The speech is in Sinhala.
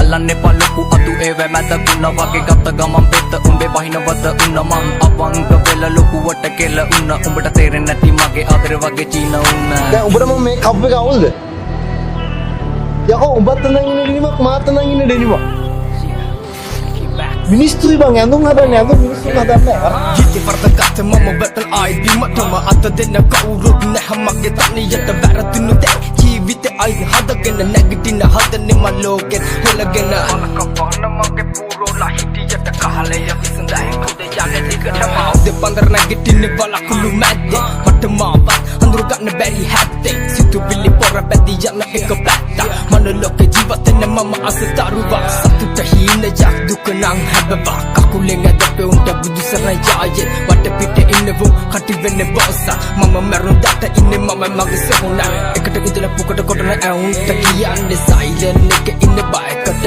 එල්ලන්නේ පලකු අතු ඒව මැද කුණ වගේ ගත ගමන් වෙත උඹේ වහිනවද උන්න මං අවංක වෙල ලොකුවට කෙල උන්න උඹට තේරෙන්නේ නැති මගේ ආදර වගේ චීන උන්න දැන් උඹට මම මේ කප් එක අවුල්ද යකෝ උඹත් නම් ඉන්නේ ඩෙනිමක් මාත් නම් ඉන්නේ ඩෙනිමක් මිනිස්සුයි බං ඇඳුම් හදන්නේ ඇඳුම් මිනිස්සු හදන්නේ ජීවිතේ වර්ධකත් මම බතල් ආයි මටම අත දෙන්න කවුරුත් නැහැ මගේ තනියට වැරදුණු දැන් ජීවිතේ ආයි හදගෙන නැගිටින හදන්නේ මම ලෝකෙත් හොලගෙන අනකපන මගේ පුරෝලා හිටියට කහලය විසඳයි කුඩ යන්නේ දිගටම දෙපන්දර නැගිටින්නේ බලකුළු මැද්දේ මට මාවත් අඳුර ගන්න බැරි හැත්තේ සිතුවිලි පොර පැති යන එක පැත්ත මන ලෝකේ ජීවිතේ මම අසතරුවා සතුට හීන යක් දුක නම් හැබවා කකුලෙන් ඇදපේ උන්ට බුදු සරණායේ වට පිට ඉන්නවෝ කටි වෙන්නේ බෝසා මම මරුණාට ඉන්නේ මම මගේ සහුණා එකට ඉඳලා පුකට කොටන ඇවුන්ට කියන්නේ සයිලන්ට් එක ඉන්න බයකට